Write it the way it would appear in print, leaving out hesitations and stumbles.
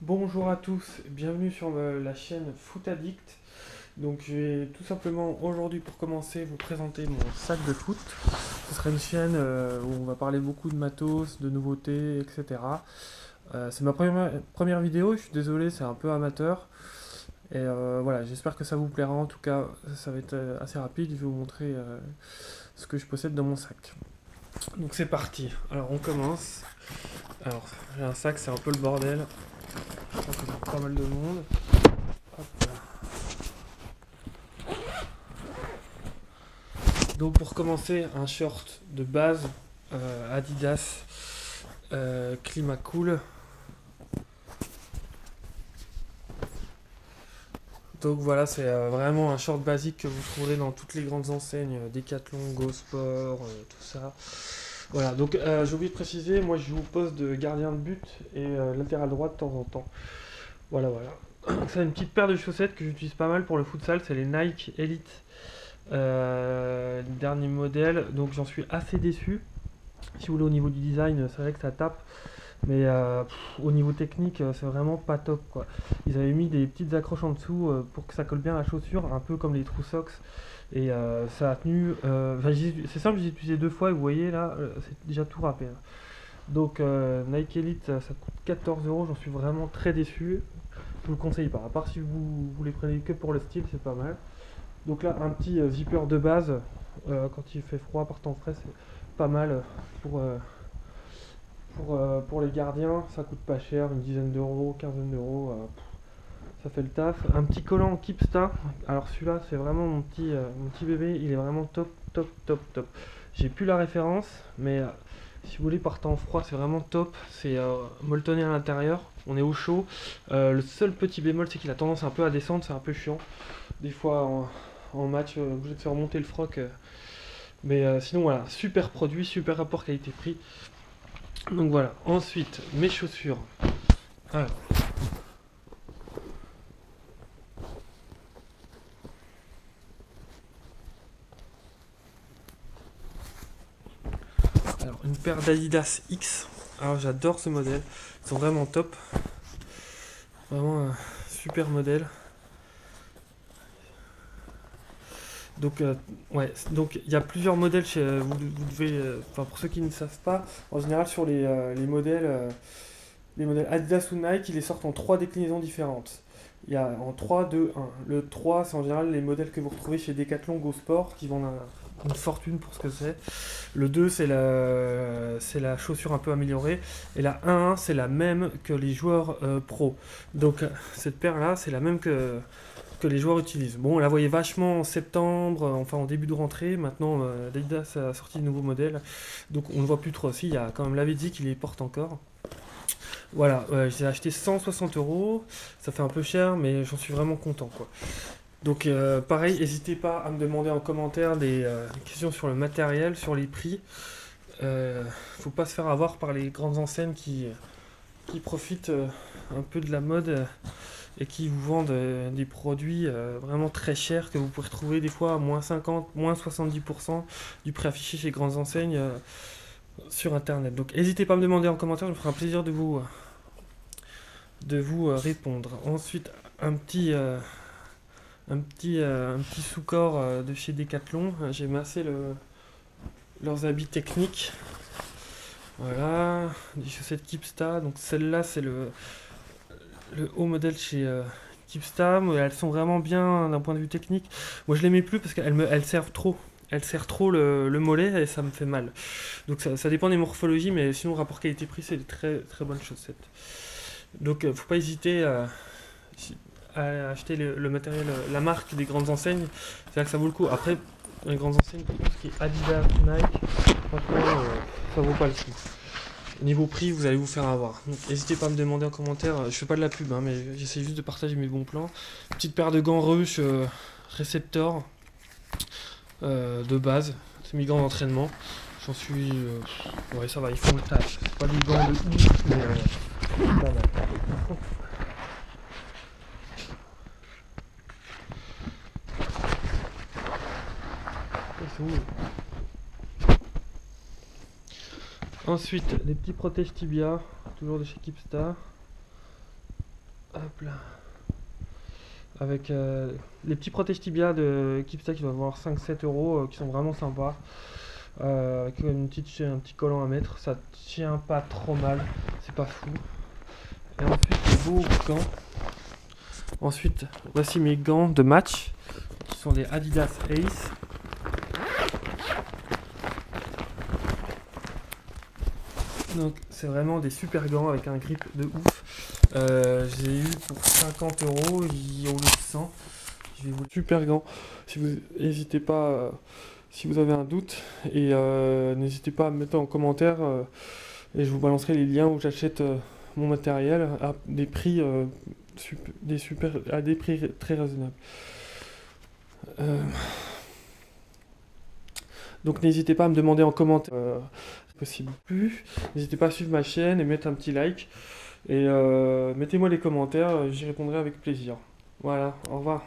Bonjour à tous, bienvenue sur la chaîne Foot Addict. Donc je vais tout simplement aujourd'hui pour commencer vous présenter mon sac de foot. Ce sera une chaîne où on va parler beaucoup de matos, de nouveautés, etc. C'est ma première vidéo, je suis désolé, c'est un peu amateur. Et voilà, j'espère que ça vous plaira. En tout cas, ça va être assez rapide, je vais vous montrer ce que je possède dans mon sac. Donc c'est parti, alors on commence. Alors j'ai un sac, c'est un peu le bordel. Je pense que c'est pas mal de monde. Hop là. Donc pour commencer, un short de base Adidas Climat Cool. Donc voilà, c'est vraiment un short basique que vous trouverez dans toutes les grandes enseignes, Decathlon, Go Sport, tout ça. Voilà, donc j'ai oublié de préciser, moi je joue au poste de gardien de but et latéral droit de temps en temps. Voilà, voilà. C'est une petite paire de chaussettes que j'utilise pas mal pour le futsal, c'est les Nike Elite dernier modèle, donc j'en suis assez déçu. Si vous voulez, au niveau du design, c'est vrai que ça tape, mais au niveau technique, c'est vraiment pas top quoi. Ils avaient mis des petites accroches en dessous pour que ça colle bien à la chaussure, un peu comme les True Socks, et ça a tenu. C'est simple, j'ai utilisé deux fois et vous voyez là, c'est déjà tout râpé, hein. Donc Nike Elite, ça coûte 14 euros, j'en suis vraiment très déçu. Je vous le conseille pas, à part si vous les prenez que pour le style, c'est pas mal. Donc là, un petit zipper de base, quand il fait froid par temps frais, c'est pas mal pour, euh, pour les gardiens. Ça coûte pas cher, une dizaine d'euros, quinzaine d'euros, ça fait le taf. Un petit collant Keepstar, alors celui-là, c'est vraiment mon petit bébé, il est vraiment top, top, top, top. J'ai plus la référence, mais si vous voulez, par temps froid, c'est vraiment top. C'est molletonné à l'intérieur, on est au chaud. Le seul petit bémol, c'est qu'il a tendance un peu à descendre, c'est un peu chiant. Des fois, en match, obligé de faire monter le froc. Mais sinon, voilà, super produit, super rapport qualité-prix. Donc voilà, ensuite, mes chaussures. Alors, une paire d'Adidas X. Alors, j'adore ce modèle. Ils sont vraiment top. Vraiment un super modèle. Donc, ouais, donc il y a plusieurs modèles chez vous devez, enfin pour ceux qui ne savent pas, en général sur les modèles Adidas ou Nike, ils les sortent en trois déclinaisons différentes. Il y a en 3, 2, 1. Le 3, c'est en général les modèles que vous retrouvez chez Decathlon, Go Sport, qui vendent une fortune pour ce que c'est. Le 2, c'est la chaussure un peu améliorée. Et la 1, c'est la même que les joueurs pro. Donc cette paire-là, c'est la même que les joueurs utilisent. Bon, on la voyait vachement en septembre, enfin en début de rentrée. Maintenant, Adidas a sorti de nouveaux modèles. Donc on ne le voit plus trop aussi. Il y a quand même Lavezzi qui les porte encore. Voilà, j'ai acheté 160 euros. Ça fait un peu cher, mais j'en suis vraiment content, quoi. Donc, pareil, n'hésitez pas à me demander en commentaire des questions sur le matériel, sur les prix. Faut pas se faire avoir par les grandes enseignes qui profitent un peu de la mode et qui vous vendent des produits vraiment très chers que vous pouvez retrouver des fois à moins 50, moins 70% du prix affiché chez les grandes enseignes sur internet. Donc n'hésitez pas à me demander en commentaire, je me ferai un plaisir de vous répondre. Ensuite, un petit sous-corps de chez Decathlon. J'ai massé leurs habits techniques. Voilà, des chaussettes Keepstar. Donc celle-là, c'est le haut modèle chez Keepstar. Mais elles sont vraiment bien d'un point de vue technique. Moi, je les mets plus parce elles servent trop. Elles serrent trop le mollet et ça me fait mal. Donc ça dépend des morphologies, mais sinon, rapport qualité-prix, c'est des très très bonnes chaussettes. Donc faut pas hésiter à acheter le matériel, la marque des grandes enseignes. C'est là que ça vaut le coup. Après, les grandes enseignes, pour tout ce qui est Adidas, Nike, franchement, ça vaut pas le coup. Niveau prix, vous allez vous faire avoir. Donc, n'hésitez pas à me demander en commentaire. Je fais pas de la pub, hein, mais j'essaie juste de partager mes bons plans. Petite paire de gants Rush Receptor de base. C'est mes gants d'entraînement. J'en suis. Ouais, ça va, ils font le taf. C'est pas des gants de ouf, mais pas mal. C'est où. Ensuite, les petits protèges tibia, toujours de chez Keepstar. Hop là. Avec les petits protège tibia de Kipsta qui doivent avoir 5-7 euros, qui sont vraiment sympas. Avec un petit collant à mettre, ça tient pas trop mal, c'est pas fou. Et ensuite les beaux gants. Ensuite, voici mes gants de match, qui sont des Adidas Ace. Donc c'est vraiment des super gants avec un grip de ouf. J'ai eu pour 50 euros, au lieu de 100. Je vais vous super gants. Si vous n'hésitez pas, si vous avez un doute, et n'hésitez pas à me mettre en commentaire, et je vous balancerai les liens où j'achète mon matériel à des prix à des prix très raisonnables. Donc n'hésitez pas à me demander en commentaire, possible plus. N'hésitez pas à suivre ma chaîne et mettre un petit like. Et mettez-moi les commentaires, j'y répondrai avec plaisir. Voilà, au revoir.